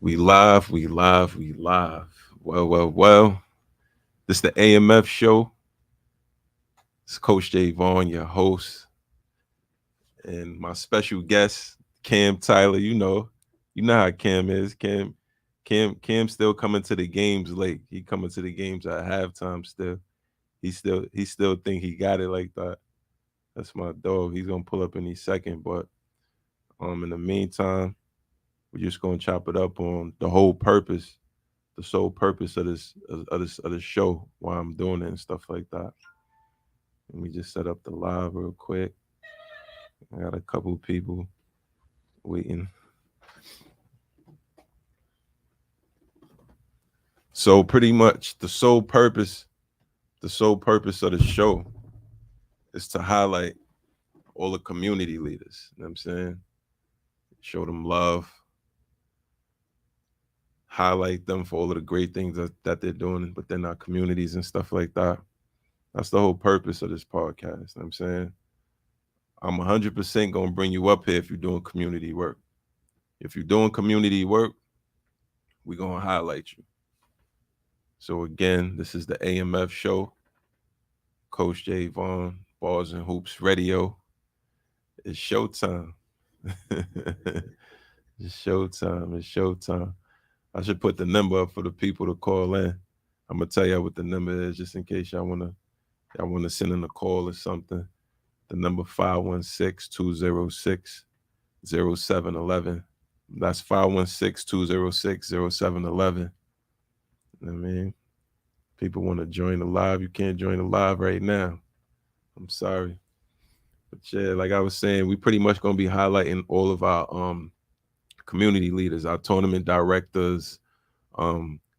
We live, we live, we live. Well. This is the AMF show. It's Coach J Vaughn, your host, and my special guest, Cam Tyler. You know how Cam is. Cam still coming to the games late. He coming to the games at halftime still. He still think he got it like that. That's my dog. He's gonna pull up any second. But in the meantime, we're just gonna chop it up on the whole purpose, the sole purpose of this show, why I'm doing it and stuff like that. Let me just set up the live real quick. I got a couple people waiting. So pretty much the sole purpose of the show is to highlight all the community leaders. You know what I'm saying? Show them love, highlight them for all of the great things that they're doing within our communities and stuff like that. That's the whole purpose of this podcast. You know what I'm saying? I'm 100% going to bring you up here if you're doing community work. If you're doing community work, we're going to highlight you. So again, this is the AMF show. Coach J Vaughn, Balls and Hoops Radio. It's showtime. It's showtime. It's showtime. I should put the number up for the people to call in. I'm gonna tell you what the number is just in case y'all wanna send in a call or something. The number 516-206-0711. That's 516-206-0711. I mean, people want to join the live. You can't join the live right now. I'm sorry. But yeah, like I was saying, we pretty much gonna be highlighting all of our community leaders, our tournament directors,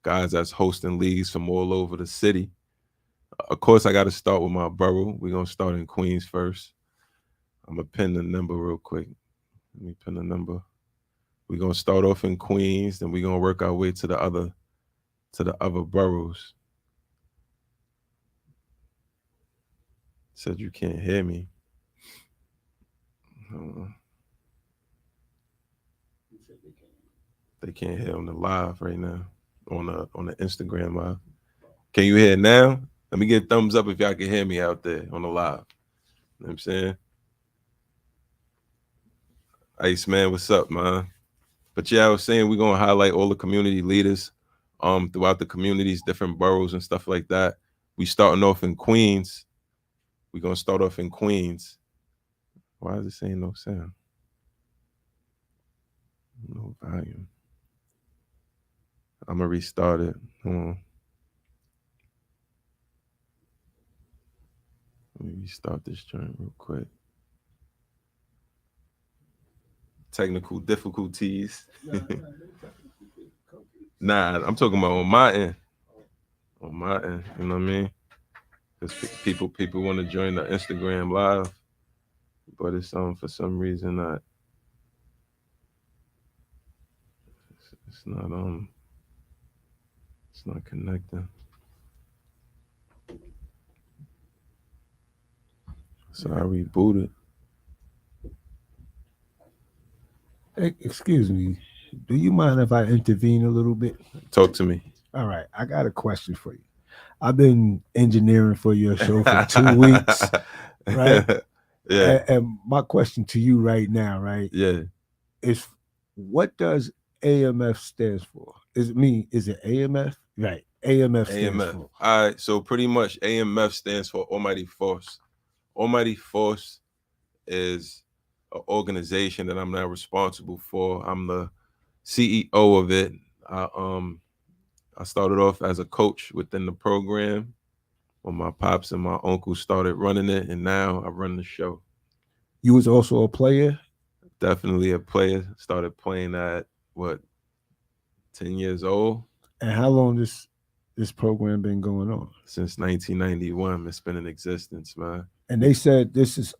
guys that's hosting leagues from all over the city. Of course, I got to start with my borough. We're gonna start in Queens first. I'm gonna pin the number real quick. Let me pin the number. We're gonna start off in Queens, then we're gonna work our way to the other boroughs. Said you can't hear me. They can't hear on the live right now, on the Instagram live. Can you hear now? Let me get a thumbs up if y'all can hear me out there on the live. You know what I'm saying? Ice man, what's up, man? But yeah, I was saying we're gonna highlight all the community leaders throughout the communities, different boroughs and stuff like that. We starting off in Queens. We're gonna start off in Queens. Why is it saying no sound? No volume. I'm gonna restart it. Hold on. Let me restart this joint real quick. Technical difficulties. Nah, I'm talking about on my end. On my end, you know what I mean? Because people want to join the Instagram live, but it's for some reason not. It's not connecting. So I rebooted. Hey, excuse me. Do you mind if I intervene a little bit? Talk to me. All right. I got a question for you. I've been engineering for your show for 2 weeks, right? Yeah. And my question to you right now, right, Yeah. is what does AMF stands for? Is it AMF? Right. AMF stands AMF. for. All right. So pretty much AMF stands for Almighty Force. Almighty Force is an organization that I'm now responsible for. I'm the CEO of it. I started off as a coach within the program when my pops and my uncle started running it, and now I run the show. You was also a player? Definitely a player. Started playing at 10 years old. And how long this program been going on? Since 1991, it's been in existence, man. And they said this is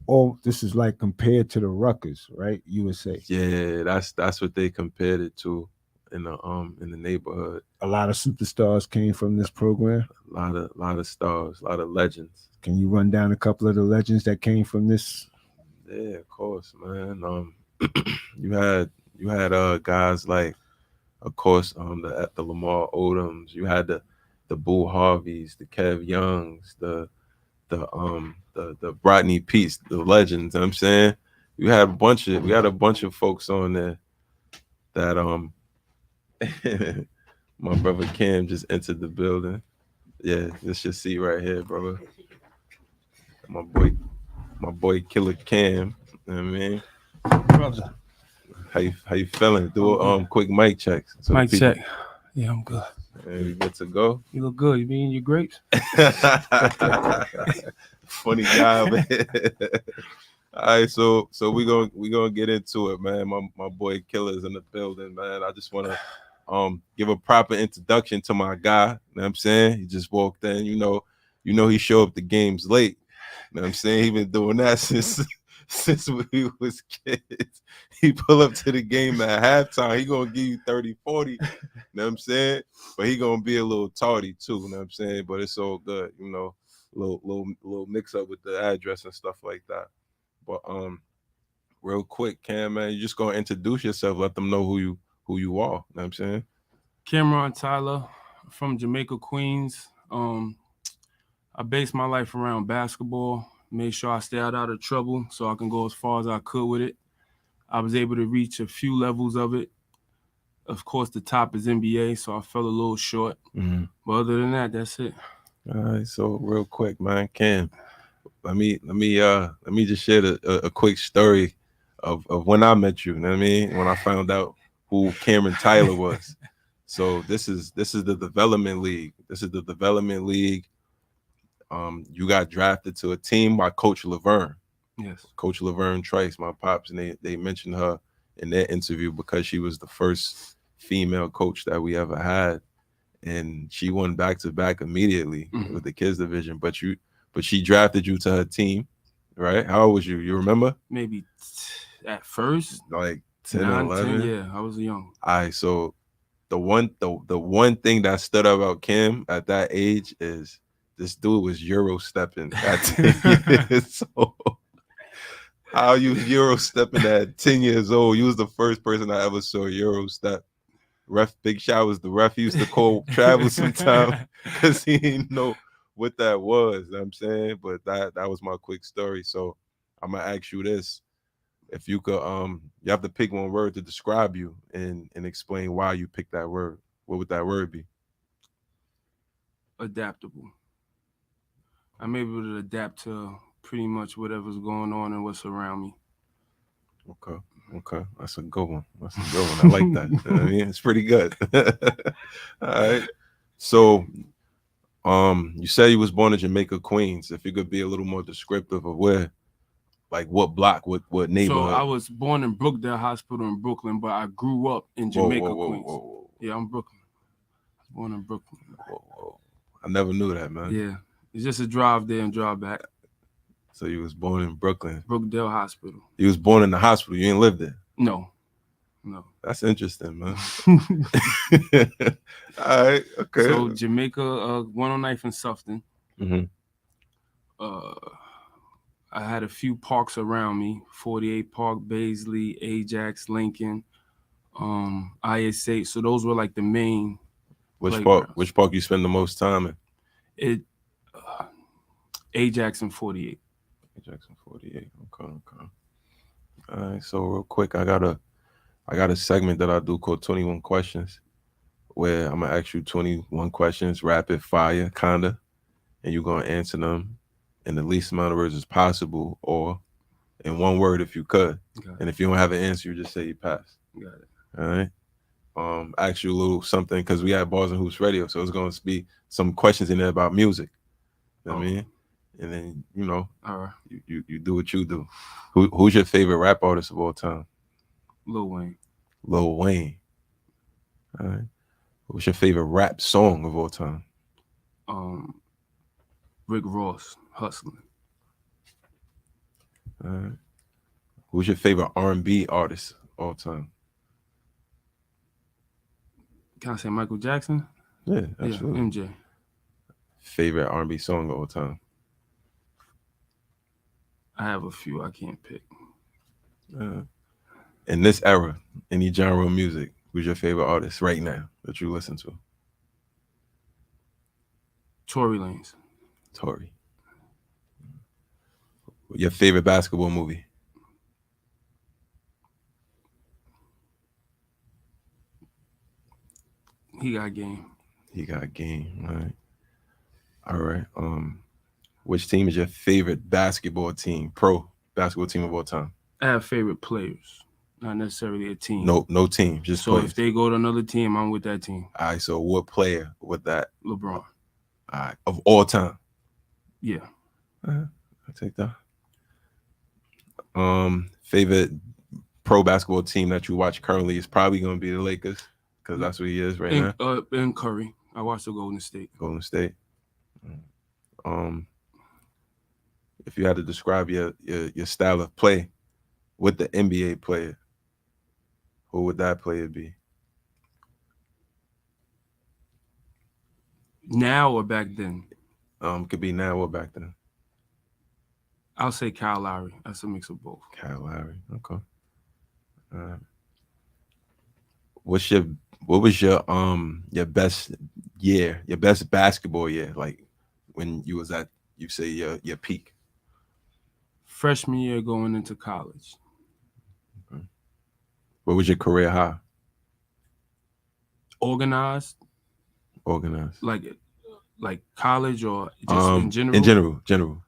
like compared to the Ruckers, right? You would say. Yeah, that's what they compared it to in the neighborhood. A lot of superstars came from this program. A lot of stars, a lot of legends. Can you run down a couple of the legends that came from this? Yeah, of course, man. You had guys like of course, the Lamar Odoms. You had the Boo Harveys, the Kev Youngs, the Rodney Peace, the legends. You know what I'm saying, we had a bunch of folks on there that my brother Cam just entered the building. Yeah, this your seat right here, brother. My boy, my boy Killer Cam. You know what I mean, Brother, how you feeling? Do I'm a good. quick mic check so the Mic people. check. Yeah, I'm good. We good to go. You look good. You been eating your grapes? Funny guy, man. All right, so we gonna get into it, man. My boy Killer's in the building, man. I just wanna give a proper introduction to my guy. You know what I'm saying? He just walked in, he show up the games late. You know what I'm saying? He been doing that since we was kids. He pull up to the game at halftime. He gonna give you 30, 40. You know what I'm saying? But he gonna be a little tardy too, you know what I'm saying? But it's all good, little mix up with the address and stuff like that. But real quick, Cam, man, you just gonna introduce yourself, let them know who you are. You know what I'm saying? Cameron Tyler from Jamaica, Queens. I based my life around basketball. Made sure I stay out of trouble so I can go as far as I could with it. I was able to reach a few levels of it. Of course, the top is NBA, so I fell a little short. Mm-hmm. But other than that, that's it. All right, so real quick, man, Cam, let me just share a quick story of when I met you. You know what I mean? When I found out who Cameron Tyler was. So this is the development league. This is the development league. You got drafted to a team by Coach Laverne. Yes. Coach Laverne Trice, my pops, and they mentioned her in their interview because she was the first female coach that we ever had, and she won back to back immediately with the kids division. But she drafted you to her team, right? How old was you? You remember? Maybe at first, Like 10 or 9, 10. 11? Yeah, I was young. All right, so the one thing that stood out about Kim at that age is this dude was Euro stepping at 10 years old. How you Euro stepping at 10 years old? You was the first person I ever saw Euro step. Ref Big Shot was the ref. He used to call travel sometime because he didn't know what that was. You know what I'm saying? But that was my quick story. So I'm gonna ask you this. If you could you have to pick one word to describe you and explain why you picked that word. What would that word be? Adaptable. I'm able to adapt to pretty much whatever's going on and what's around me. Okay. Okay. That's a good one. That's a good one. I like that. You know what I mean? It's pretty good. All right. So you said you was born in Jamaica, Queens. If you could be a little more descriptive of where, like what block, what So I neighborhood? was born in Brookdale Hospital in Brooklyn, but I grew up in Whoa, whoa, Jamaica, whoa, Queens. whoa, whoa, Yeah, I'm Brooklyn. I was born in Brooklyn. whoa, whoa. I never knew that, man. Yeah, it's just a drive there and drive back. So you was born in Brooklyn. Brookdale Hospital. You was born in the hospital. You didn't live there. No. That's interesting, man. All right. Okay. So Jamaica, 109th and Sufton. Mm-hmm. I had a few parks around me: 48 Park, Baisley, Ajax, Lincoln, IS8. So those were like the main. Which park you spend the most time in? It Ajax and 48. Ajax and 48. Okay. Okay. All right. So real quick, I got a segment that I do called 21 questions, where I'm gonna ask you 21 questions, rapid fire, kinda, and you're gonna answer them in the least amount of words as possible, or in one word if you could. And if you don't have an answer, you just say you pass. Got it. All right. Ask you a little something because we had Bars and Hoops Radio, so it's gonna be some questions in there about music. You know what I mean? And then all right, you do what you do. Who's your favorite rap artist of all time? Lil Wayne. Lil Wayne. All right. What's your favorite rap song of all time? Rick Ross, Hustling. All right. Who's your favorite R&B artist of all time? Can I say Michael Jackson? Yeah, absolutely. Yeah, MJ. Favorite R&B song of all time? I have a few I can't pick. In this era, any genre of music, Who's your favorite artist right now that you listen to? Tory Lanez. Tory. Your favorite basketball movie? He got game. He got game. All right. Which team is your favorite basketball team? Pro basketball team of all time? I have favorite players, not necessarily a team. No team, just So players. if they go to another team, I'm with that team. All right. So what player with that? LeBron. All right. Of all time. Yeah. I'll take that. Favorite pro basketball team that you watch currently is probably going to be the Lakers because that's what he is right now. And Curry. I watched the Golden State. Golden State. If you had to describe your style of play with the NBA player, who would that player be? Now or back then? Could be now or back then. I'll say Kyle Lowry. That's a mix of both. Kyle Lowry. Okay. What was your best year, your best basketball year, like when you was at, you say, your peak? Freshman year going into college. Okay. What was your career high? Organized. Like college or just in general? In general.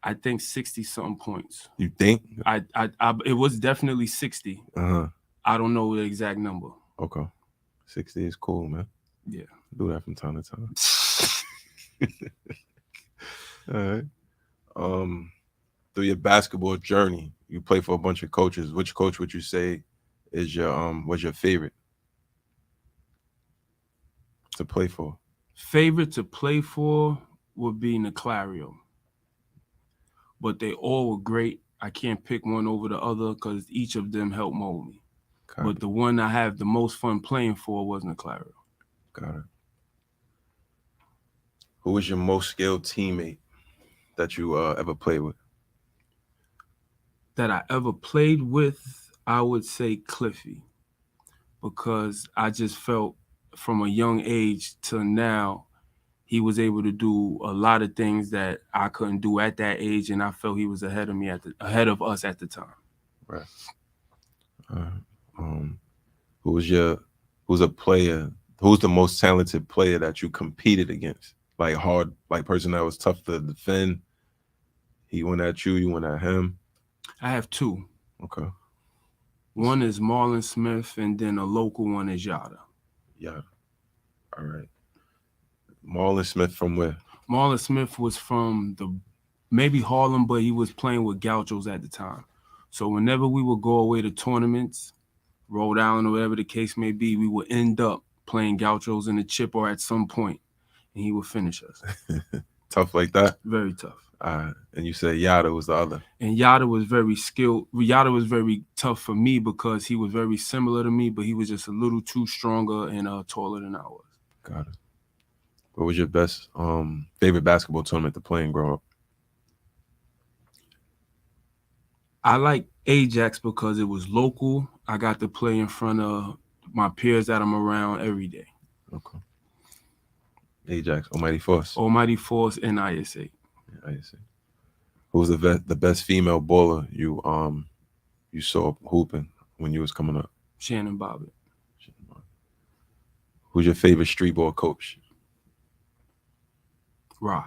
I think 60-something points. You think? It was definitely 60. I don't know the exact number. Okay. 60 is cool, man. Yeah. Do that from time to time. All right. Through your basketball journey, you play for a bunch of coaches. Which coach would you say is was your favorite to play for? Favorite to play for would be Niclario. But they all were great. I can't pick one over the other because each of them helped mold me. But the one I have the most fun playing for was Niclario. Got it. Who was your most skilled teammate that you ever played with? That I ever played with, I would say Cliffy. Because I just felt from a young age till now, he was able to do a lot of things that I couldn't do at that age, and I felt he was ahead of us at the time. Right. Who's the most talented player that you competed against? Like hard, like person that was tough to defend. He went at you, you went at him. I have two. Okay. One is Marlon Smith, and then a local one is Yada. Yeah. All right. Marlon Smith from where? Marlon Smith was from maybe Harlem, but he was playing with Gauchos at the time. So whenever we would go away to tournaments, Rhode Island or whatever the case may be, we would end up playing Gauchos in the chip or at some point, and he would finish us. Tough like that? Very tough. And you said Yada was the other. And Yada was very skilled. Yada was very tough for me because he was very similar to me, but he was just a little too stronger and taller than I was. Got it. What was your best favorite basketball tournament to play in growing up? I like Ajax because it was local. I got to play in front of my peers that I'm around every day. Okay. Ajax, Almighty Force. Almighty Force and ISA. ISA. Who was the best female baller you saw hooping when you was coming up? Shannon Bobbitt. Who's your favorite street ball coach? Rob.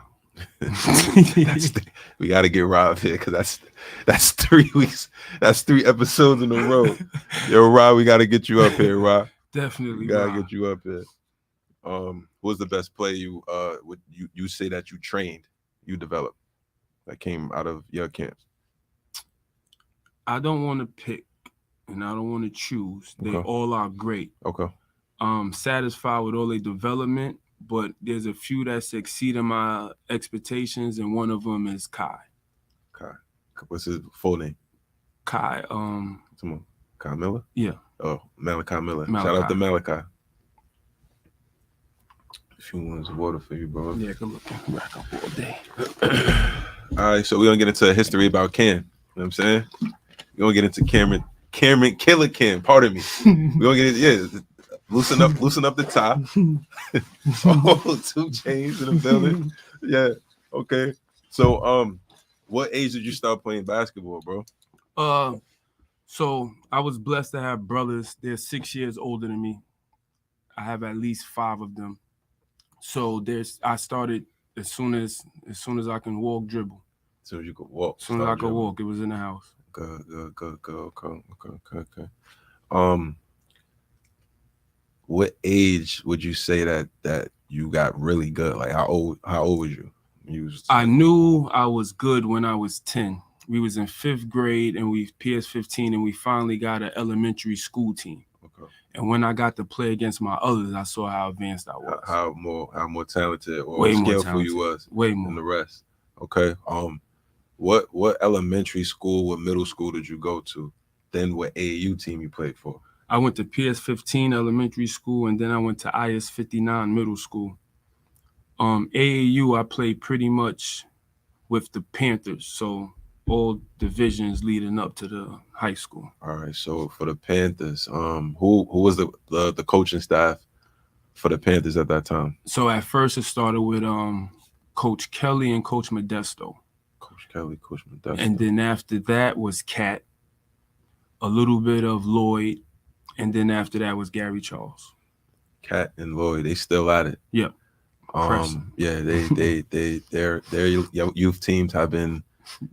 We got to get Rob here because that's 3 weeks. That's 3 episodes in a row. Yo, Rob, we got to get you up here, Rob. Definitely, we got to get you up here. Who was the best player you say that you trained, you developed, that came out of your camps? I don't want to pick and I don't want to choose. They all are great. Okay. Satisfied with all their development, but there's a few that's exceeding my expectations, and one of them is Kai. Kai. What's his full name? Kai. Come on. Kai Miller? Yeah. Oh, Malachi Miller. Shout out to Malachi. Few ones of water for you, bro. Yeah, good looking. Rack up all day. All right, so we're gonna get into a history about Cam. You know what I'm saying? We're gonna get into Cameron Killer Cam. Pardon me. We gonna get it. Yeah, loosen up the top. Oh, 2 Chainz in the building. Yeah. Okay. So what age did you start playing basketball, bro? So I was blessed to have brothers. They're 6 years older than me. I have at least 5 of them. So I started as soon as I can walk, dribble. As soon as you could walk. As soon as I could walk, it was in the house. Good. Okay. What age would you say that you got really good? Like how old was you? I knew I was good when I was 10. We was in 5th grade and we PS15 and we finally got an elementary school team. Okay. And when I got to play against my others, I saw how advanced I was. How more talented or way skillful more talented. You was way more than the rest. Okay. What elementary school, what middle school did you go to? Then what AAU team you played for? I went to PS15 elementary school and then I went to IS59 middle school. AAU I played pretty much with the Panthers, so all divisions leading up to the high school. All right, so for the Panthers, who was the coaching staff for the Panthers at that time? So at first it started with Coach Kelly and Coach Modesto. Coach Kelly, Coach Modesto. And then after that was Cat, a little bit of Lloyd, and then after that was Gary Charles. Cat and Lloyd, they still at it. Yep. Yeah, their youth teams have been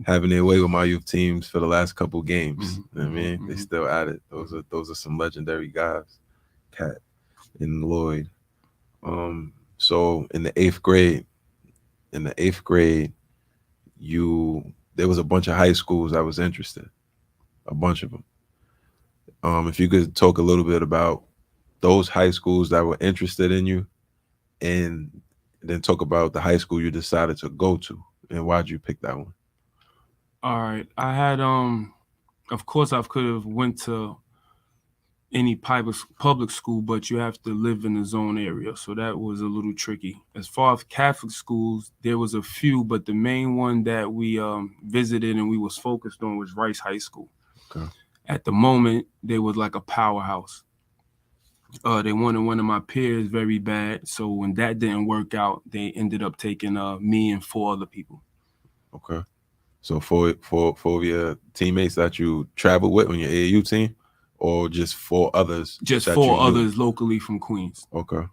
having their way with my youth teams for the last couple games. You know what I mean? They still at it. Those are some legendary guys, Cat and Lloyd. So in the 8th grade, there was a bunch of high schools I was interested, a bunch of them. If you could talk a little bit about those high schools that were interested in you, and then talk about the high school you decided to go to and why'd you pick that one? All right. I had of course I could have went to any public school, but you have to live in the zone area. So that was a little tricky. As far as Catholic schools, there was a few, but the main one that we visited and we was focused on was Rice High School. Okay. At the moment, they was like a powerhouse. They wanted one of my peers very bad. So when that didn't work out, they ended up taking me and 4 other people. Okay. So four of your teammates that you traveled with on your AAU team, or just 4 others? Just 4 others locally from Queens. Okay.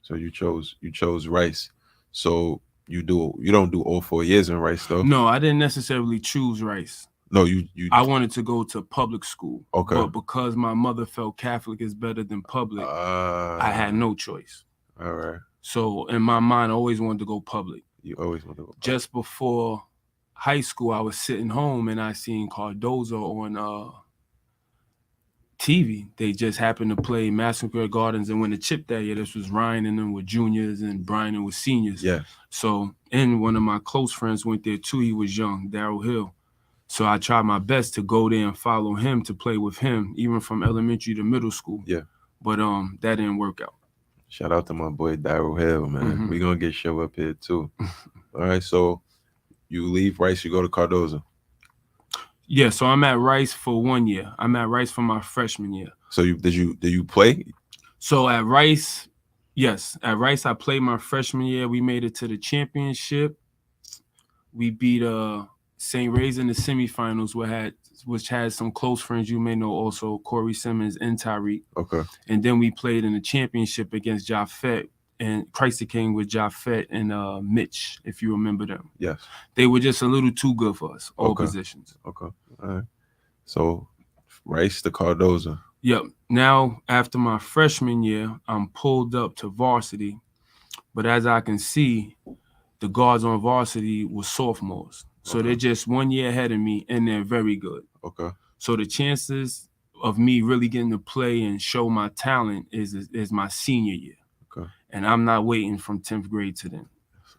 So you chose Rice. So you don't do all 4 years in Rice though? No, I didn't necessarily choose Rice. No, you. I wanted to go to public school. Okay. But because my mother felt Catholic is better than public, I had no choice. All right. So in my mind, I always wanted to go public. You always wanted to go public. Just before high school, I was sitting home and I seen Cardozo on TV. They just happened to play Madison Square Gardens and win the chip that year. This was Ryan and them were juniors and Brian and was seniors. Yeah. So, and one of my close friends went there too. He was young, Darryl Hill. So I tried my best to go there and follow him to play with him, even from elementary to middle school. Yeah. But that didn't work out. Shout out to my boy Darryl Hill, man. We're gonna get show up here too. All right, so you leave Rice, you go to Cardozo. Yeah, so I'm at Rice for 1 year. I'm at Rice for my freshman year. So did you play? So at Rice, yes. At Rice, I played my freshman year. We made it to the championship. We beat St. Ray's in the semifinals, which had some close friends you may know also, Corey Simmons and Tyreek. Okay. And then we played in the championship against Jaffet and Christ the King with Jaffet and Mitch, if you remember them. Yes. They were just a little too good for us, all positions. Okay. All right. So Rice to Cardozo. Yep. Now, after my freshman year, I'm pulled up to varsity. But as I can see, the guards on varsity were sophomores. So they're just 1 year ahead of me, and they're very good. Okay. So the chances of me really getting to play and show my talent is my senior year. Okay. And I'm not waiting from 10th grade to then.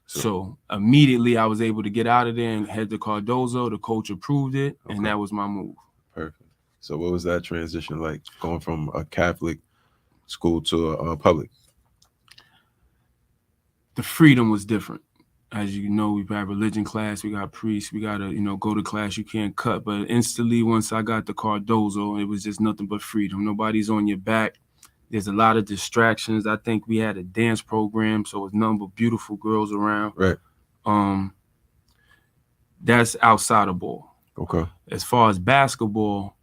So immediately I was able to get out of there and head to Cardozo. The coach approved it, and that was my move. Perfect. So what was that transition like, going from a Catholic school to a public? The freedom was different. as you know, we've had religion class, we got priests, we got to, go to class, you can't cut. But instantly, once I got the Cardozo, it was just nothing but freedom. Nobody's on your back. There's a lot of distractions. I think we had a dance program, so it was nothing but beautiful girls around. Right. That's outside of ball. Okay. As far as basketball,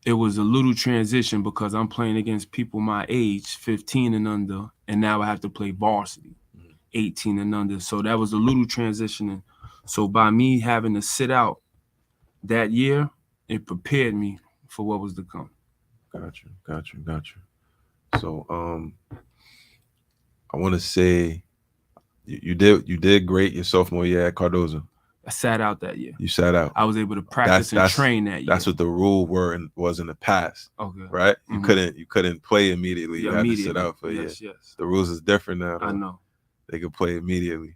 it was a little transition because I'm playing against people my age, 15 and under, and now I have to play varsity, 18 and under. So that was a little transitioning. So by me having to sit out that year, it prepared me for what was to come. Got you. So I want to say you did great your sophomore year at Cardozo. I sat out that year. You sat out. I was able to practice and train that year. That's what the rule was in the past. Okay. Right? You couldn't play immediately. You had to sit out for a year. Yes. The rules is different now. I know. They could play immediately.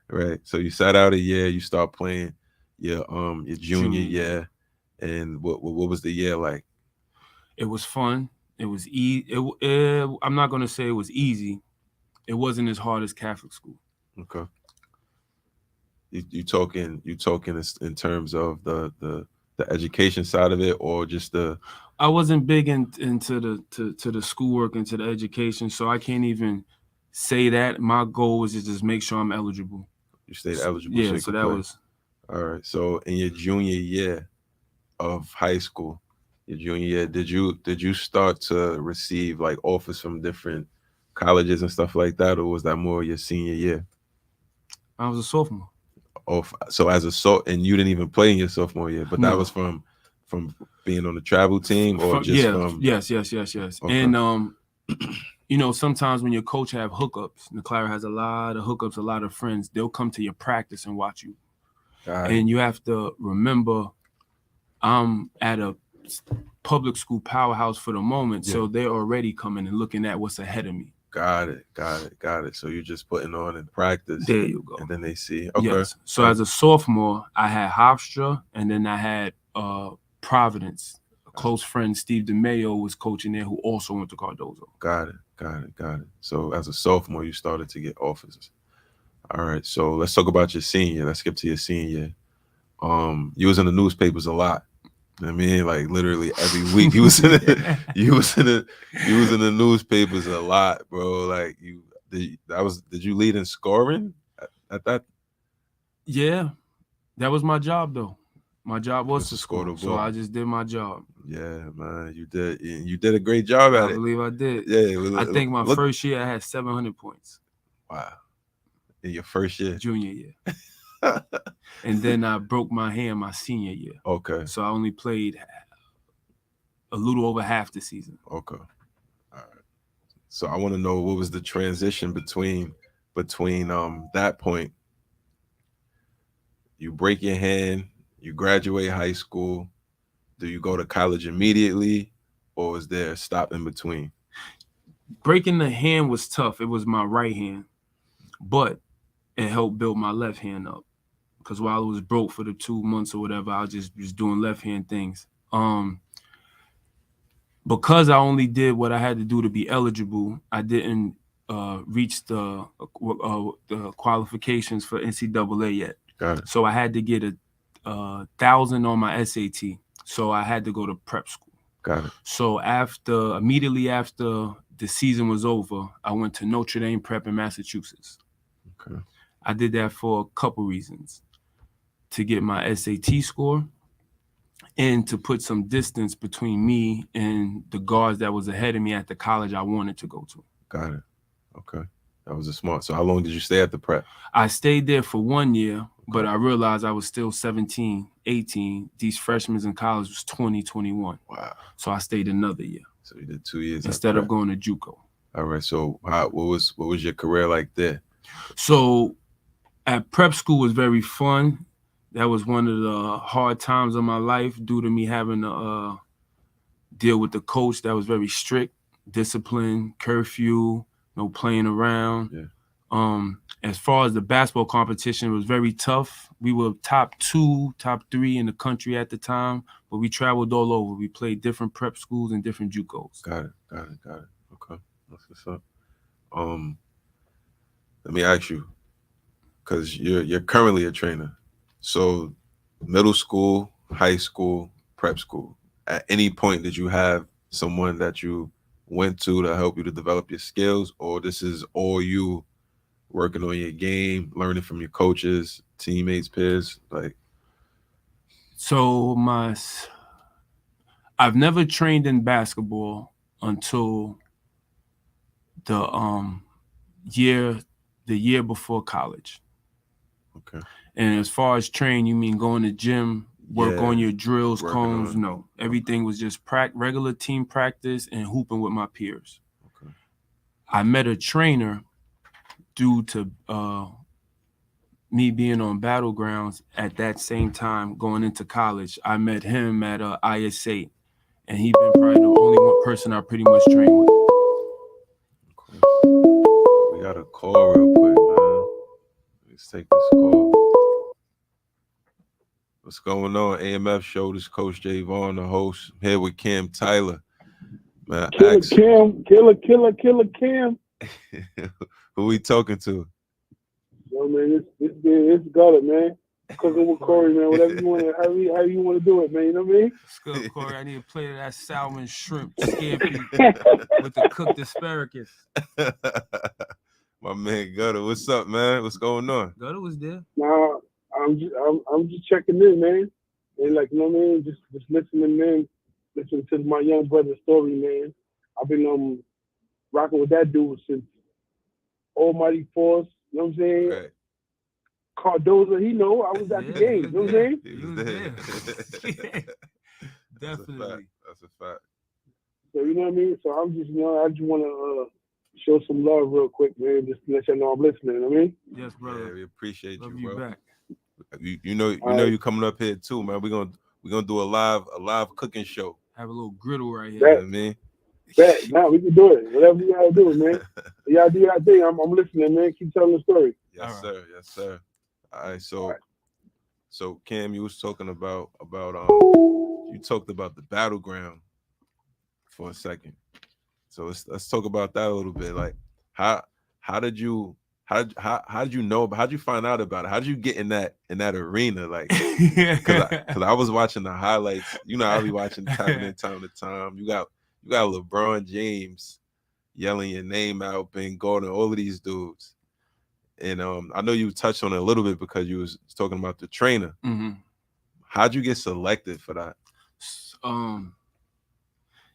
Right. So you sat out a year, you start playing your junior year. And what was the year like? It was fun. It was I'm not gonna say it was easy. It wasn't as hard as Catholic school. Okay. You talking in terms of the education side of it, or just the? I wasn't big into the schoolwork, into the education, so I can't even say that. My goal was to just make sure I'm eligible. You stayed eligible. Yeah, so that was. All right. So in your junior year of high school, did you start to receive like offers from different colleges and stuff like that, or was that more your senior year? I was a sophomore. So and you didn't even play in your sophomore year, but that was from being on the travel team, or Yes. Okay. And sometimes when your coach have hookups, Leclerc has a lot of hookups, a lot of friends, they'll come to your practice and watch you. And you have to remember, I'm at a public school powerhouse for the moment, so they're already coming and looking at what's ahead of me. Got it. So you're just putting on in practice. There you go. And then they see. Okay. Yes. So as a sophomore, I had Hofstra, and then I had Providence. A close friend, Steve DeMayo, was coaching there, who also went to Cardozo. Got it. So as a sophomore, you started to get offers. All right. So let's talk about your senior year. Let's skip to your senior year. You was in the newspapers a lot. I mean, like literally every week you was in the newspapers a lot, bro. Like did you lead in scoring at that? Yeah, that was my job though. My job was to score the ball. So I just did my job. Yeah, man, you did a great job at it. I believe I did. Yeah, I think my first year I had 700 points. Wow, in your first year, junior year. And then I broke my hand my senior year. Okay. So I only played a little over half the season. Okay. All right. So I want to know, what was the transition between that point? You break your hand, you graduate high school. Do you go to college immediately, or is there a stop in between? Breaking the hand was tough. It was my right hand, but it helped build my left hand up. Because while it was broke for the 2 months or whatever, I was just doing left hand things. Because I only did what I had to do to be eligible, I didn't reach the qualifications for NCAA yet. Got it. So I had to get 1,000 on my SAT. So I had to go to prep school. Got it. So immediately after the season was over, I went to Notre Dame Prep in Massachusetts. Okay. I did that for a couple reasons. To get my SAT score and to put some distance between me and the guards that was ahead of me at the college I wanted to go to. Got it. Okay. That was a smart. So how long did you stay at the prep? I stayed there for 1 year, but I realized I was still 17, 18. These freshmen in college was 20, 21. Wow. So I stayed another year. So you did 2 years instead of going to JUCO. All right. So what was your career like there? So at prep school was very fun. That was one of the hard times of my life due to me having to deal with the coach that was very strict, discipline, curfew, no playing around. Yeah. As far as the basketball competition, it was very tough. We were top 2, top 3 in the country at the time, but we traveled all over. We played different prep schools and different JUCOs. Got it. Okay. That's what's up. let me ask you, because you're currently a trainer. So middle school, high school, prep school. At any point did you have someone that you went to help you to develop your skills, or this is all you working on your game, learning from your coaches, teammates, peers? Like, So I've never trained in basketball until the year the year before college. okay, And as far as train, you mean going to gym, work yeah, on your drills, working cones? on. No, everything was just regular team practice and hooping with my peers. Okay. I met a trainer due to me being on Battlegrounds at that same time going into college. I met him at IS8, and he been probably the only one person I pretty much trained with. Okay. We got a call real quick, man. Let's take this call. What's going on? AMF show. This is Coach J Vaughn, the host. I'm here with Cam Tyler. Man, Killer Cam, killer Cam. who we talking to? Yo, man, it's got it, man. Cooking with Corey, man. Whatever you want to, how you want to do it, man. You know what I mean? It's good, Corey. I need a plate of that salmon shrimp scampi with the cooked asparagus. My man Gutter, what's up, man? What's going on? Gutter was there. Nah, I'm just checking in, man. And like, you know what I mean? Just listening, man. Listening to my young brother's story, man. I've been rocking with that dude since Almighty Force. You know what I'm saying? Right. Cardoza, he know I was at the game. You know what I'm saying? He was there. Definitely. That's a fact. So you know what I mean? So I'm just, I just want to show some love real quick, man. Just to let you know I'm listening. You know what I mean? Yes, brother. Yeah, we appreciate Love you, you bro. back. You know you coming up here too, man. We're gonna do a live cooking show. Have a little griddle right You here. know what I mean? Now we can do it. Whatever you gotta do, man. Y'all do your thing. I'm listening, man. Keep telling the story. Yes, All right. sir. Yes, sir. All right. So, All right. so Cam, you was talking about you talked about the battleground for a second. So let's talk about that a little bit. Like, how did you how did you know? How did you find out about it? How did you get in that arena? Like, because I was watching the highlights. You know, I'll be watching tapping in time to time. You got LeBron James yelling your name out, Ben Gordon, all of these dudes. And I know you touched on it a little bit because you was talking about the trainer. Mm-hmm. How'd you get selected for that?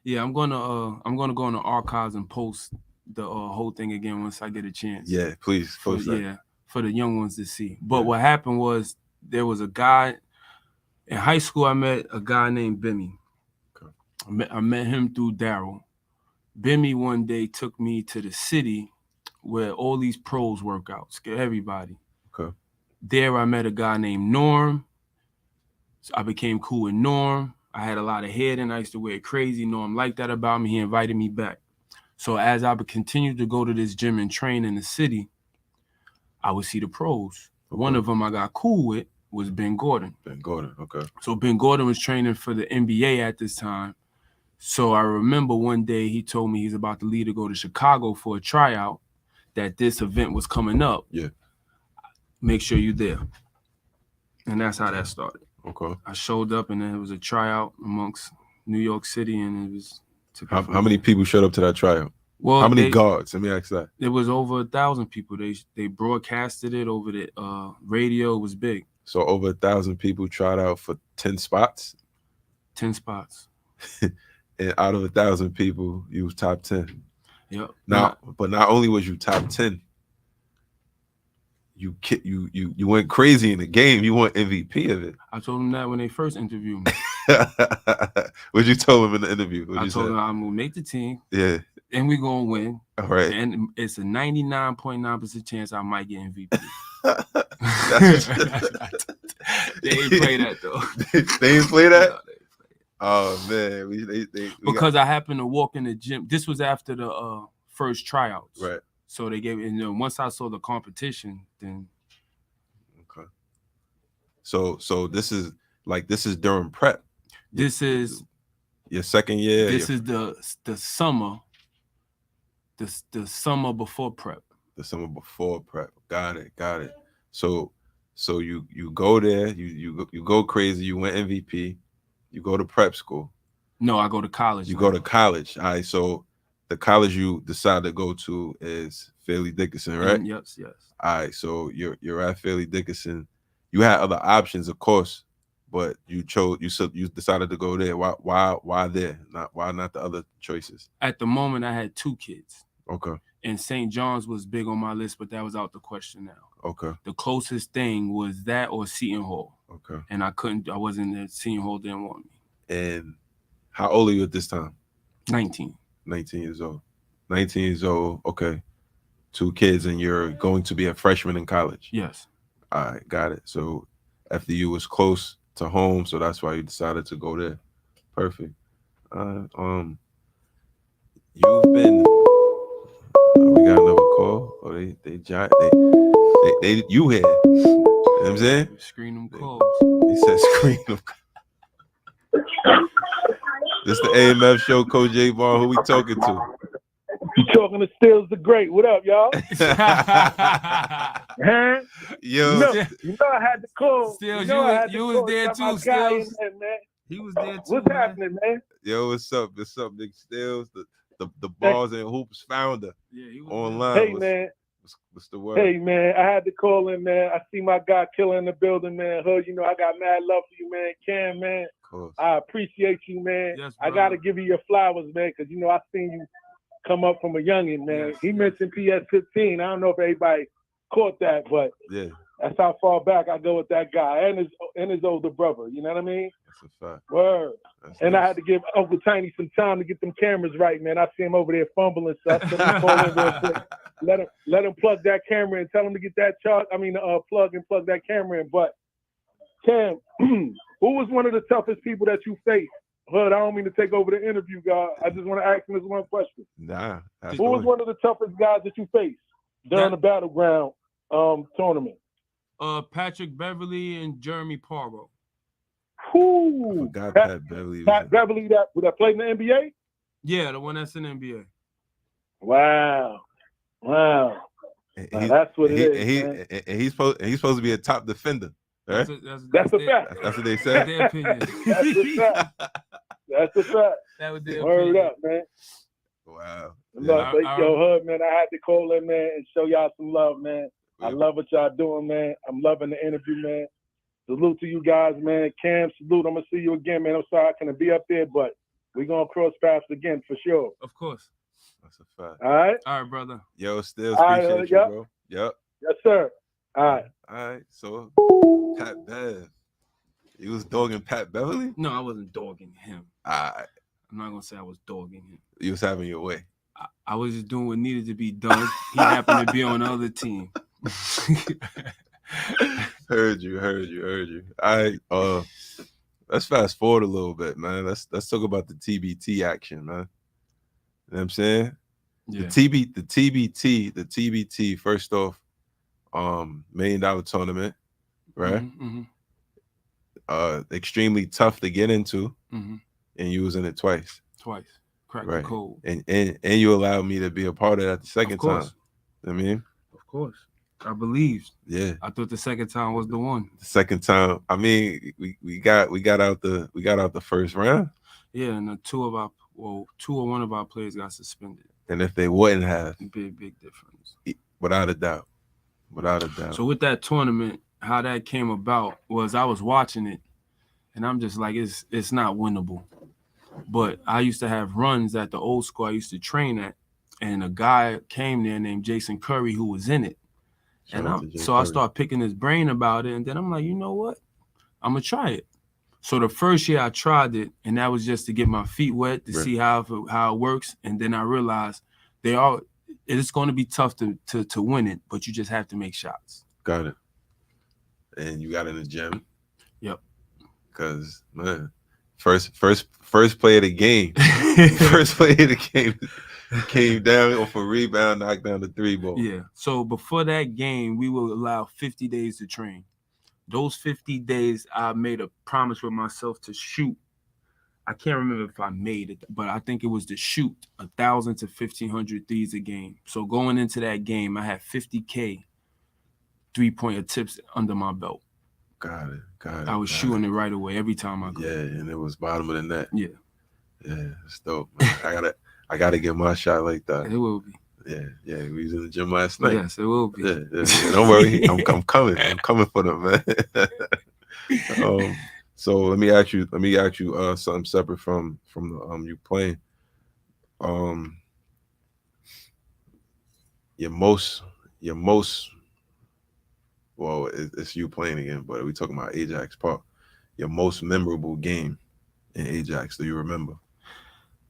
Yeah, I'm gonna go in the archives and post the whole thing again once I get a chance. Yeah, please post that. Yeah, for the young ones to see. But Yeah. what happened was there was a guy in high school. I met a guy named Bimmy. Okay. I met him through Daryl. Bimmy one day took me to the city where all these pros work out, scare everybody. Okay. There I met a guy named Norm. So I became cool with Norm. I had a lot of hair and I used to wear it crazy. Norm liked that about me. He invited me back. So as I would continue to go to this gym and train in the city, I would see the pros. Okay. One of them I got cool with was Ben Gordon. Ben Gordon, okay. So Ben Gordon was training for the NBA at this time. So I remember one day he told me he's about to leave to go to Chicago for a tryout, that this event was coming up. Yeah. Make sure you're there. And that's how that started. Okay. I showed up and then it was a tryout amongst New York City, and it was. How many people showed up to that tryout? Well, how many guards? Let me ask that. It was over 1,000 people. They broadcasted it over the radio. It was big. So over 1,000 people tried out for 10 spots. 10 spots. And out of 1,000 people, you was top 10. Yep. But not only was you top 10, you went crazy in the game. You won MVP of it. I told them that when they first interviewed me. What'd you tell them in the interview? I told them I'm gonna make the team. Yeah. And we're gonna win. All right. And it's a 99.9% chance I might get MVP. They ain't play that though. They ain't play that? No, they ain't play it. Oh man, because I happened to walk in the gym. This was after the first tryouts. Right. So they gave it, and then once I saw the competition, then okay. So this is during prep. This is your second year. This is the summer. The summer before prep. The summer before prep. Got it. So you go there, you go crazy. You went MVP. You go to prep school. No, I go to college. You now. go to college. All right. So the college you decide to go to is Fairleigh Dickinson, right? Yes. All right. So you're at Fairleigh Dickinson. You had other options, of course, but you decided to go there. Why there? Why not the other choices? At the moment, I had 2 kids. Okay. And St. John's was big on my list, but that was out the question now. Okay. The closest thing was that or Seton Hall. Okay. And I wasn't at Seton Hall, didn't want me. And how old are you at this time? 19. 19 years old. 19 years old. Okay. 2 kids, and you're going to be a freshman in college. Yes. All right, got it. So FDU was close to home, so that's why you decided to go there. Perfect. You've been. We got another call. Oh, they you here? You know what I'm saying? Screen them calls. He said screen them. This the AMF show, Coach J Vaughn. Who we talking to? You talking to Stills the Great. What up, y'all? Huh? Yo, You know I had to call. Stills, you was there too, Stills. Man. He was there too. What's happening, man? Yo, what's up? What's up, Nick Stills? The Bars and Hoops founder. Yeah, he was Online. Hey, man. What's the word? Hey, man. I had to call in, man. I see my guy Killer in the building, man. Hood, you know I got mad love for you, man. Cam, man. Of course. I appreciate you, man. Yes, I brother. got to give you your flowers, man, because, you know, I seen you come up from a youngin', man. Yes, he yes. mentioned PS15. I don't know if everybody caught that, but Yeah, that's how far back I go with that guy and his older brother. You know what I mean? that's a fact. Word. That's And I had to give Uncle Tiny some time to get them cameras right, man. I see him over there fumbling, so I said, let me call in real quick. Let him plug that camera in. Tell him to get that plug that camera in. But Cam, who was one of the toughest people that you faced? Hood, I don't mean to take over the interview, guy. I just want to ask him this one question. Nah. Who was one of the toughest guys that you faced during the Battleground tournament? Patrick Beverly and Jeremy Pargo. Whoo! Forgot Pat Beverly. Pat Beverly that played in the NBA? Yeah, the one that's in the NBA. Wow. Now, that's what it is. And he's supposed to be a top defender. Right? That's a fact. That's what they That's said. their opinion. That's a fact. That's a fact. That was their Word opinion. up, man. Wow. Look, I- yo, Hood, man, I had to call in, man, and show y'all some love, man. I love what y'all doing, man. I'm loving the interview, man. Salute to you guys, man. Cam, salute. I'm going to see you again, man. I'm sorry I couldn't be up there, but we're going to cross paths again for sure. Of course. That's a fact. All right? All right, brother. Yo, still All right, appreciate you, yep. bro. Yep. Yes, sir. All right. All right. So Pat Bev. You was dogging Pat Beverly? No, I wasn't dogging him. All right. I'm not going to say I was dogging him. You was having your way. I was just doing what needed to be done. He happened to be on the other team. Heard you. All right. Let's fast forward a little bit, man. Let's talk about the TBT action, man. You know what I'm saying? Yeah. The TBT, first off, $1 million tournament, right? Mm-hmm. Extremely tough to get into, Mm-hmm. and you was in it twice. Crack Right. the code. And you allowed me to be a part of that the second Of course. time. I mean, Of course. I believed. yeah. I thought the second time was the one. The second time, I mean, we got out the first round. Yeah, and two or one of our players got suspended. And if they wouldn't have, Big difference. without a doubt. So with that tournament, how that came about was I was watching it, and I'm just like, it's not winnable. But I used to have runs at the old school I used to train at, and a guy came there named Jason Curry who was in it. Shout out to And Jay I Curry. started picking his brain about it, and then I'm like, you know what? I'm gonna try it. So the first year I tried it, and that was just to get my feet wet to Right. see how it works. And then I realized it's going to be tough to win it, but you just have to make shots. Got it. And you got in the gym. Yep. Because man, first play of the game. First play of the game came down off a rebound, knocked down the 3 ball. Yeah. So before that game, we will allow 50 days to train. Those 50 days, I made a promise with myself to shoot I can't remember if I made it, but I think it was to shoot 1,000 to 1,500 threes a game. So going into that game, I had 50K 3-point attempts under my belt. Got it. I was shooting it right away every time I go. Yeah, and it was bottom of the net. Yeah. Yeah, it's dope. Man. I gotta get my shot like that. It will be. Yeah. We was in the gym last night. Yes, it will be. Yeah. Don't worry, I'm coming. I'm coming for them, man. So let me ask you something separate from the you playing. Your most well, it's you playing again, but we talking about Ajax Park. Your most memorable game in Ajax, do you remember?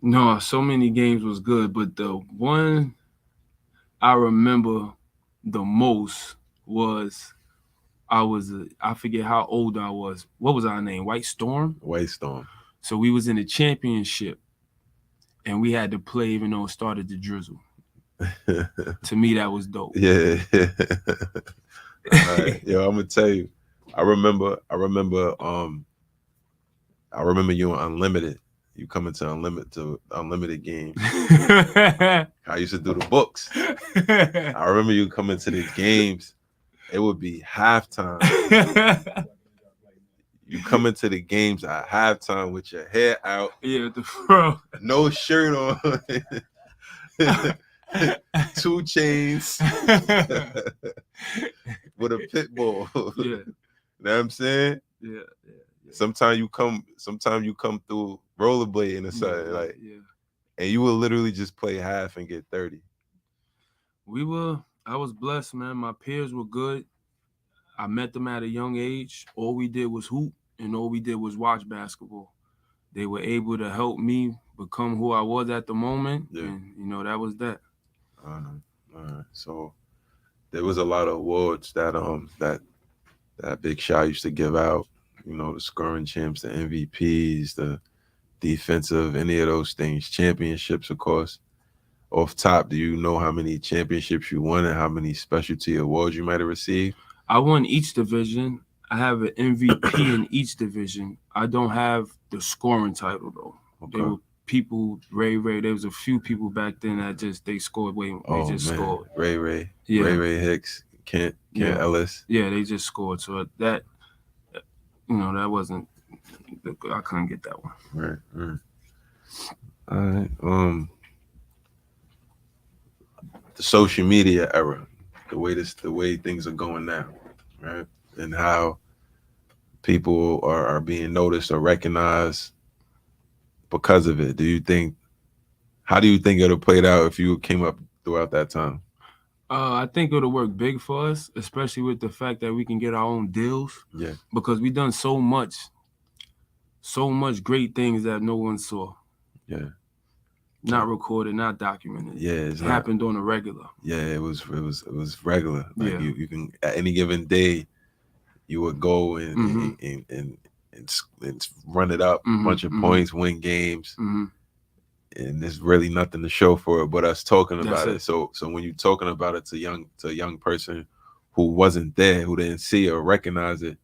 No, so many games was good, but the one I remember the most was I forget how old I was. What was our name? White Storm? White Storm. So we was in the championship and we had to play even though it started to drizzle. To me, that was dope. Yeah. All right. Yo, I'm gonna tell you. I remember you on Unlimited. You coming to Unlimited games. I used to do the books. I remember you coming to these games. It would be halftime. You come into the games at halftime with your hair out. Yeah, bro. No shirt on. 2 chains. With a pit bull. Yeah. You know what I'm saying? Yeah. Sometimes you come through rollerblading or something, like, and you will literally just play half and get 30. I was blessed, man. My peers were good. I met them at a young age. All we did was hoop, and all we did was watch basketball. They were able to help me become who I was at the moment, and that was that. All right. So there was a lot of awards that Big Shot used to give out. The scoring champs, the MVPs, the defensive, any of those things, championships, of course. Off top, do you know how many championships you won and how many specialty awards you might have received? I won each division. I have an MVP in each division. I don't have the scoring title though. Okay. There were people, Ray. There was a few people back then that they scored way. Scored. Ray. Yeah. Ray Hicks, Kent Ellis. Yeah, they just scored. So that, that wasn't. I couldn't get that one. Right. All right. The social media era, the way things are going now, right? And how people are being noticed or recognized because of it. How do you think it'll play out if you came up throughout that time? I think it'll work big for us, especially with the fact that we can get our own deals. Yeah. Because we've done so much great things that no one saw. Yeah. Not recorded, not documented. Yeah, it happened on a regular. Yeah, it was regular. Like yeah. You can at any given day, you would go and run it up, a bunch of points, win games, and there's really nothing to show for it but us talking about it. So when you're talking about it to a young person who wasn't there, who didn't see or recognize it,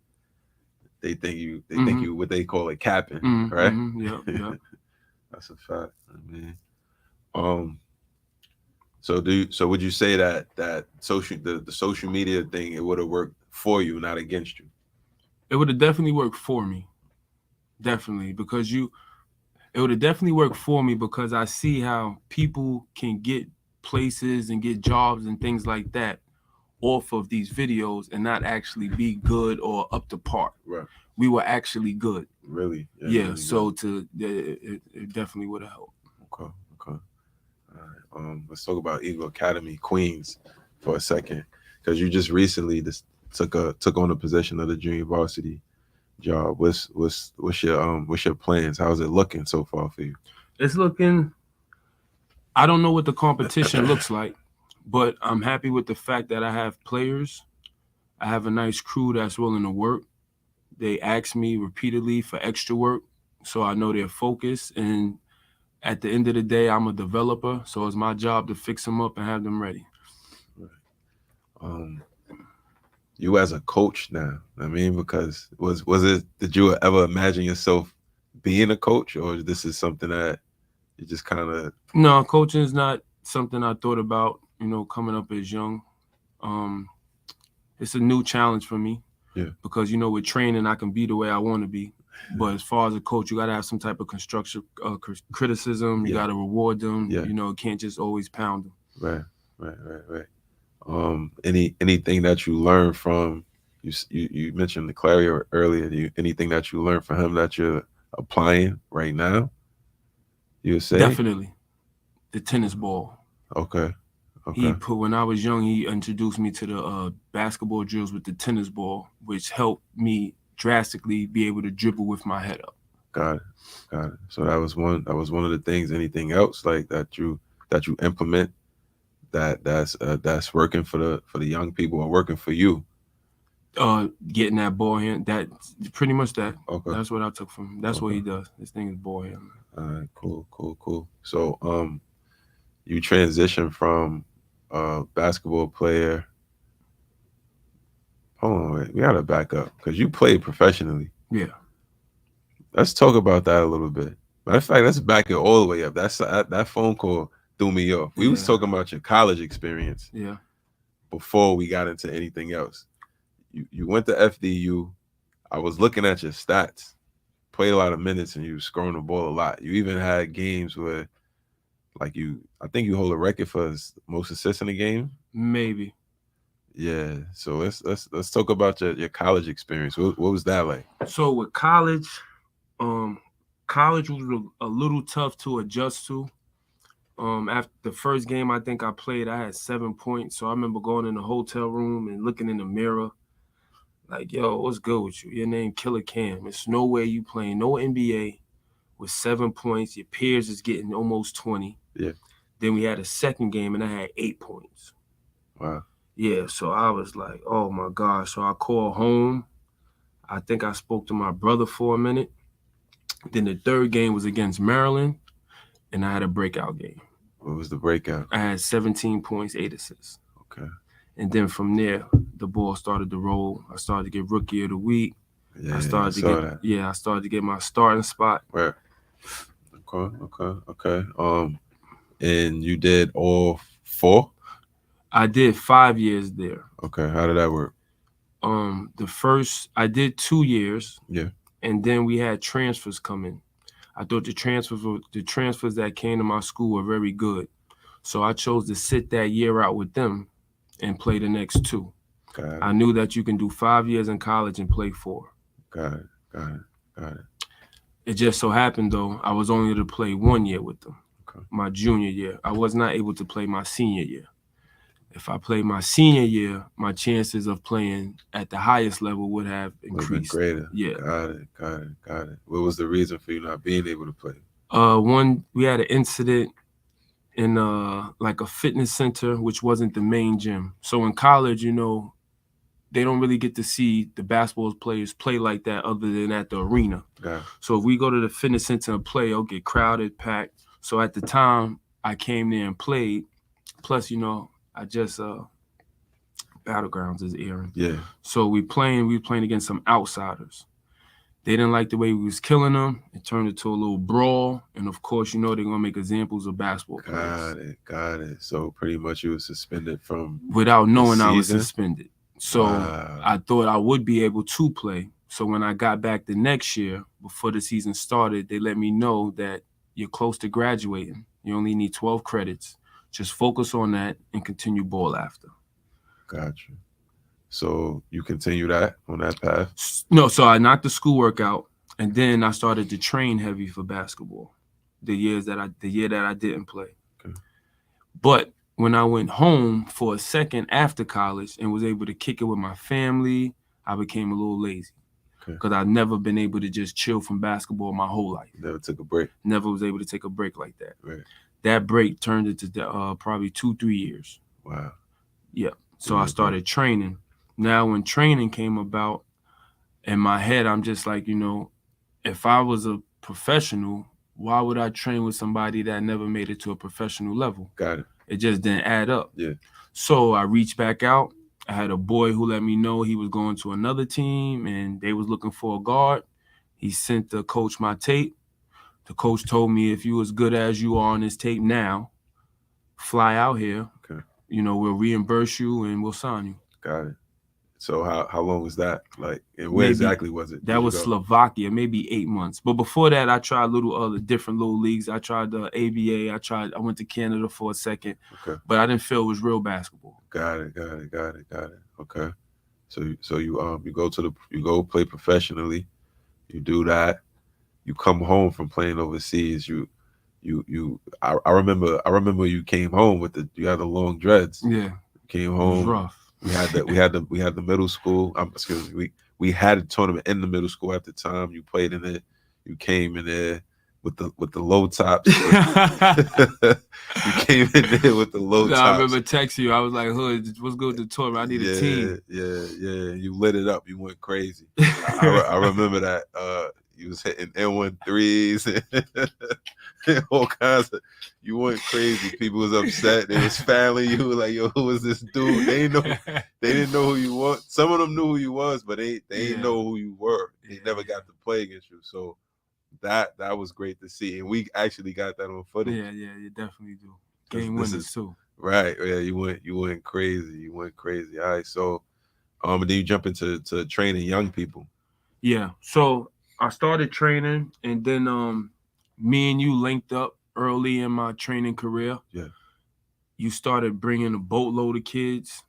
they think you what they call it capping, right? Yeah. That's a fact. I mean, so would you say that the social media thing, it would have worked for you, not against you? It would have definitely worked for me. Definitely, because it would have definitely worked for me because I see how people can get places and get jobs and things like that off of these videos and not actually be good or up to par. Right. We were actually good. Really? Yeah. Really so good. It definitely would have helped. Okay. All right. Let's talk about Eagle Academy Queens for a second, because you just recently took on the position of the junior varsity job. What's your plans? How's it looking so far for you? It's looking. I don't know what the competition looks like, but I'm happy with the fact that I have players. I have a nice crew that's willing to work. They ask me repeatedly for extra work, so I know they're focused. And at the end of the day, I'm a developer, so it's my job to fix them up and have them ready. You as a coach now, I mean, because did you ever imagine yourself being a coach, or this is something that you just kind of? No, coaching is not something I thought about, coming up as young. It's a new challenge for me. Yeah. Because, with training, I can be the way I want to be. But as far as a coach, you got to have some type of constructive criticism. You got to reward them. Yeah. You can't just always pound them. Right. Anything that you learned from you mentioned the Clary earlier. Anything that you learned from him that you're applying right now? You would say definitely the tennis ball. Okay. When I was young, he introduced me to the basketball drills with the tennis ball, which helped me drastically be able to dribble with my head up. Got it. So that was one of the things. Anything else like that you implement that's working for the young people or working for you? Getting that ball hand, that pretty much that. Okay. That's what I took from him. That's what he does. His thing is ball hand. All right, cool. So you transition from basketball player. Hold on, wait. We gotta back up because you played professionally. Yeah. Let's talk about that a little bit. Matter of fact, let's back it all the way up. That phone call threw me off. We was talking about your college experience. Yeah. Before we got into anything else, you went to FDU. I was looking at your stats. Played a lot of minutes and you were scoring the ball a lot. You even had games where, like I think you hold a record for most assists in a game. Maybe. Yeah. So let's talk about your college experience. What was that like? So with college, college was a little tough to adjust to. After the first game I think I played, I had 7 points. So I remember going in the hotel room and looking in the mirror, like, yo, what's good with you? Your name Killer Cam. It's no way you playing no NBA with 7 points. Your peers is getting almost 20. Yeah. Then we had a second game and I had 8 points. Wow. Yeah, so I was like, oh my gosh. So I called home. I think I spoke to my brother for a minute. Then the third game was against Maryland, and I had a breakout game. What was the breakout? I had 17 points, 8 assists. Okay. And then from there, the ball started to roll. I started to get Rookie of the Week. Yeah, I started to get my starting spot. Right. Okay. And you did all 4? I did 5 years there. Okay. How did that work? I did 2 years. Yeah. And then we had transfers come in. I thought the transfers that came to my school were very good. So I chose to sit that year out with them and play the next 2. Got it. I knew that you can do 5 years in college and play 4. Got it. It just so happened, though, I was only able to play 1 year with them, my junior year. I was not able to play my senior year. If I played my senior year, my chances of playing at the highest level would have increased. Greater. Yeah. Got it. What was the reason for you not being able to play? We had an incident in like a fitness center, which wasn't the main gym. So in college, they don't really get to see the basketball players play like that other than at the arena. Yeah. So if we go to the fitness center and play, it'll get crowded, packed. So at the time, I came there and played. Plus, I just Battlegrounds is airing. Yeah. So we playing against some outsiders. They didn't like the way we was killing them. It turned into a little brawl. And of course, they're gonna make examples of basketball players. Got it. So pretty much you were suspended from without knowing I was season? Suspended. So I thought I would be able to play. So when I got back the next year, before the season started, they let me know that you're close to graduating. You only need 12 credits. Just focus on that and continue ball after. Gotcha. So you continue that on that path? No, so I knocked the schoolwork out, and then I started to train heavy for basketball. The year that I didn't play. Okay. But when I went home for a second after college and was able to kick it with my family, I became a little lazy. Because I've never been able to just chill from basketball my whole life. Never took a break. Never was able to take a break like that. Right. That break turned into probably 2-3 years. Wow. Yeah. So I started training. Now when training came about, in my head, I'm just like, if I was a professional, why would I train with somebody that never made it to a professional level? Got it. It just didn't add up. Yeah. So I reached back out. I had a boy who let me know he was going to another team and they was looking for a guard. He sent the coach my tape. The coach told me, if you as good as you are on this tape now, fly out here. Okay. We'll reimburse you and we'll sign you. Got it. So how long was that? Like, and where Maybe exactly was it? That was Slovakia, maybe 8 months. But before that, I tried different little leagues. I tried the ABA. I went to Canada for a second. Okay. But I didn't feel it was real basketball. Got it. Okay. So you go play professionally. You do that. You come home from playing overseas. I remember you came home you had the long dreads. Yeah. You came It home. was rough. We had the middle school. Excuse me. We had a tournament in the middle school at the time. You played in it. You came in there with the low tops. You came in there with the low tops. I remember texting you. I was like, Hood, what's good with the tournament? I need a team. Yeah. You lit it up. You went crazy. I remember that. You was hitting N1 threes and all kinds of. You went crazy. People was upset. They was fouling you. Like, yo, who is this dude? They didn't know who you was. Some of them knew who you was, but they didn't know who you were. They never got to play against you. So that was great to see, and we actually got that on footage. Yeah, you definitely do. Game winners too. Right. Yeah, you went crazy. All right. So, and then you jump into training young people. Yeah. So I started training, and then me and you linked up early in my training career. Yeah. You started bringing a boatload of kids,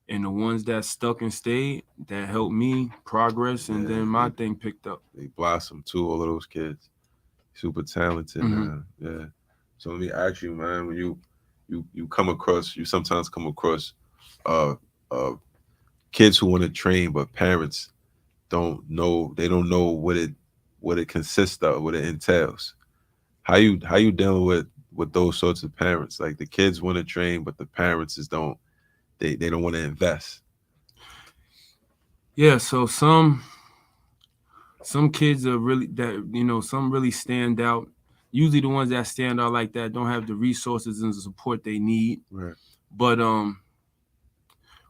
and the ones that stuck and stayed, that helped me progress, and then my thing picked up. They blossomed too, all of those kids. Super talented, man. Yeah. So let me ask you, man, when you sometimes come across kids who want to train, but parents don't know what it consists of, what it entails. How you dealing with those sorts of parents? Like, the kids want to train, but the parents don't want to invest. Yeah, so some kids are really some really stand out. Usually the ones that stand out like that don't have the resources and the support they need. Right. But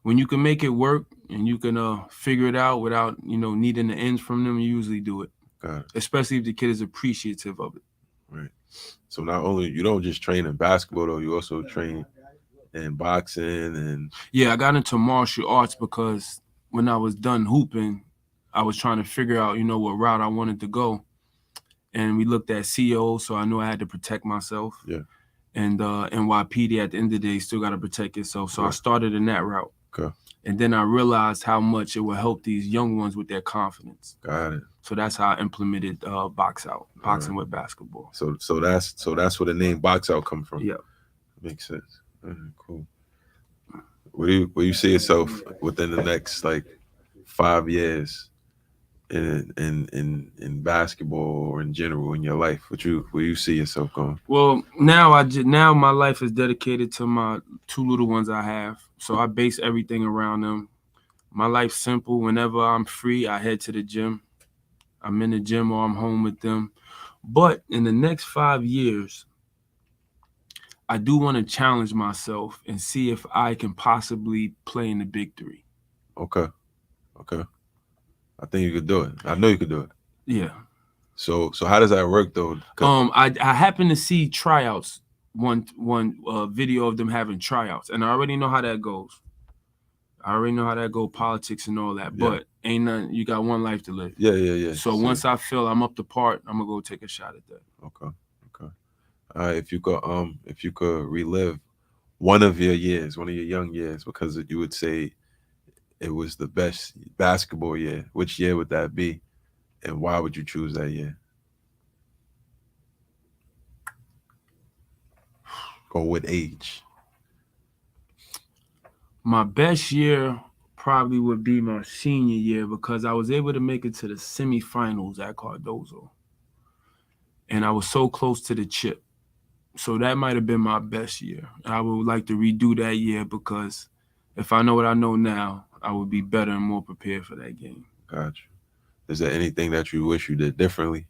when you can make it work and you can figure it out without needing the ends from them, you usually do it. Got it. Especially if the kid is appreciative of it. Right. So not only you don't just train in basketball though, you also train in boxing and. Yeah, I got into martial arts because when I was done hooping, I was trying to figure out what route I wanted to go, and we looked at CO, so I knew I had to protect myself. Yeah. And NYPD at the end of the day still got to protect yourself. So I started in that route. Okay. And then I realized how much it will help these young ones with their confidence. Got it. So that's how I implemented boxing with basketball. So that's where the name Box Out come from. Yeah. Makes sense. Cool. Where do you see yourself within the next 5 years in basketball or in general in your life? Where you see yourself going? Well, now my life is dedicated to my 2 little ones I have. So I base everything around them. My life's simple. Whenever I'm free, I head to the gym. I'm in the gym or I'm home with them. But in the next 5 years, I do want to challenge myself and see if I can possibly play in the Big 3. Okay. I think you could do it. I know you could do it. Yeah. So how does that work though? I happened to see tryouts, one video of them having tryouts, and I already know how that goes. Politics and all that, but ain't nothing. You got one life to live. Yeah. So once I feel I'm up to part, I'm gonna go take a shot at that. Okay. If you could relive one of your young years, because you would say it was the best basketball year, which year would that be, and why would you choose that year? Or what age? My best year probably would be my senior year because I was able to make it to the semifinals at Cardozo. And I was so close to the chip. So that might have been my best year. I would like to redo that year because if I know what I know now, I would be better and more prepared for that game. Gotcha. Is there anything that you wish you did differently?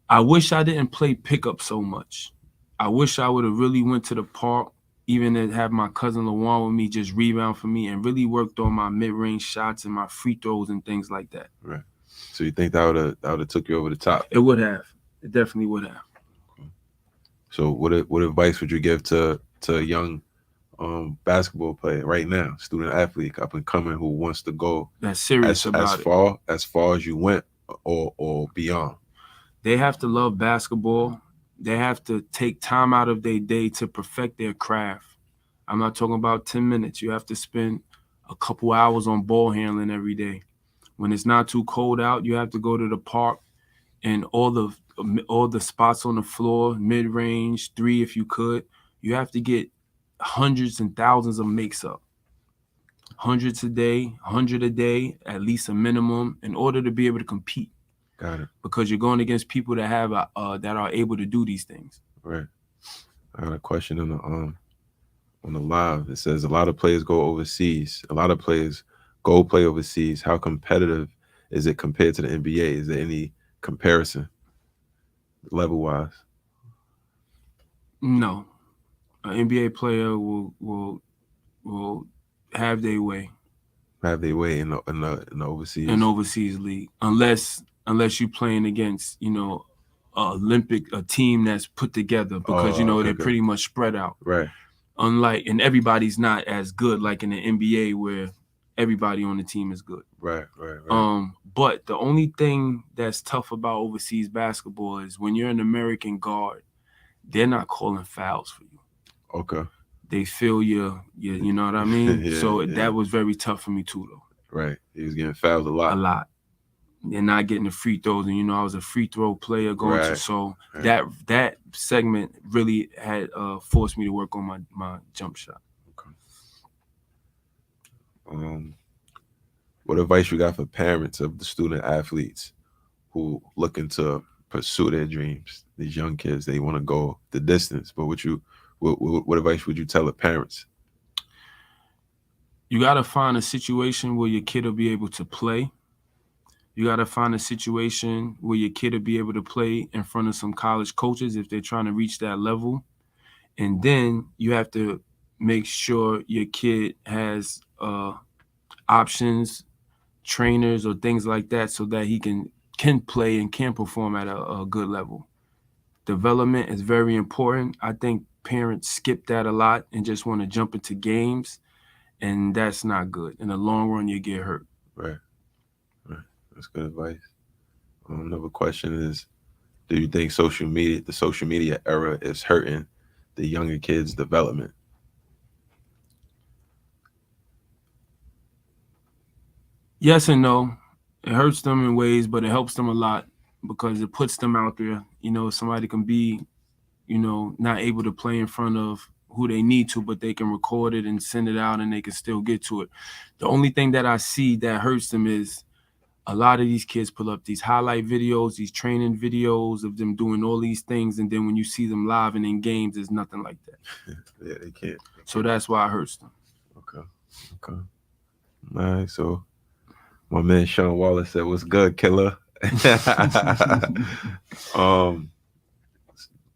I wish I didn't play pickup so much. I wish I would have really went to the park, even to have my cousin LaJuan with me just rebound for me and really worked on my mid-range shots and my free throws and things like that. Right. So you think that would have took you over the top? It would have. It definitely would have. So what advice would you give to a young basketball player right now, student athlete up and coming who wants to go That's serious about it. as far as you went or beyond? They have to love basketball. They have to take time out of their day to perfect their craft. I'm not talking about 10 minutes. You have to spend a couple hours on ball handling every day. When it's not too cold out, you have to go to the park and all the spots on the floor, mid-range, 3 if you could. You have to get hundreds and thousands of makes up. Hundreds a day, 100 a day, at least a minimum, in order to be able to compete. Got it. Because you're going against people that have that are able to do these things. Right. I got a question on the live. It says a lot of players go overseas. A lot of players go play overseas. How competitive is it compared to the NBA? Is there any comparison level wise? No, an NBA player will have their way. Have their way in the overseas. An overseas league, unless you're playing against a team that's put together, because they're pretty much spread out. Right. Unlike, and everybody's not as good like in the NBA where everybody on the team is good. Right. But the only thing that's tough about overseas basketball is when you're an American guard, they're not calling fouls for you. Okay. They feel you know what I mean? That was very tough for me too, though. Right. He was getting fouled a lot. A lot. And not getting the free throws. And, I was a free throw player going to, so that segment really had forced me to work on my jump shot. Okay. What advice you got for parents of the student athletes who looking to pursue their dreams? These young kids, they want to go the distance, but what advice would you tell the parents? You got to find a situation where your kid will be able to play. You got to find a situation where your kid will be able to play in front of some college coaches if they're trying to reach that level. And then you have to make sure your kid has options, trainers, or things like that so that he can play and can perform at a good level. Development is very important. I think parents skip that a lot and just want to jump into games, and that's not good. In the long run, you get hurt. Right. That's good advice. Another question is, do you think the social media era is hurting the younger kids' development? Yes and no. It hurts them in ways, but it helps them a lot because it puts them out there. Somebody can be, not able to play in front of who they need to, but they can record it and send it out and they can still get to it. The only thing that I see that hurts them is a lot of these kids pull up these highlight videos, these training videos of them doing all these things, and then when you see them live and in games, there's nothing like that. Yeah, they can't. So that's why it hurts them. Okay. All right, so my man Sean Wallace said, "What's good, killer?"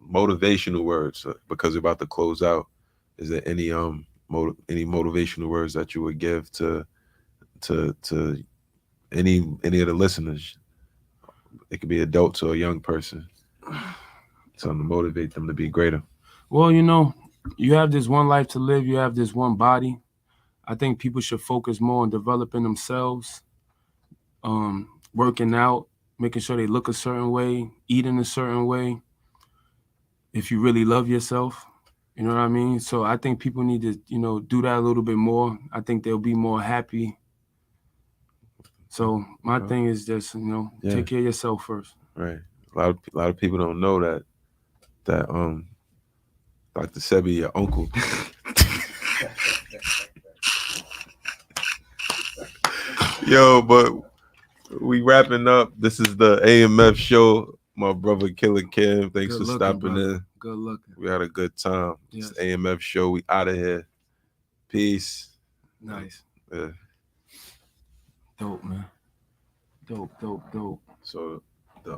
Motivational words, because we're about to close out. Is there any motivational words that you would give to any of the listeners? It could be adults or a young person, something to motivate them to be greater. Well, you have this one life to live. You have this one body. I think people should focus more on developing themselves, working out, making sure they look a certain way, eating a certain way. If you really love yourself, you know what I mean? So I think people need to, do that a little bit more. I think they'll be more happy. So my thing is just, take care of yourself first. Right. A lot of people don't know that Dr. Sebi, your uncle. Yo, but we wrapping up. This is the AMF show. My brother Killer Kim. Thanks for stopping in. Good looking. We had a good time. Yes. It's the AMF show. We out of here. Peace. Nice. Yeah. Dope, man. Dope. So the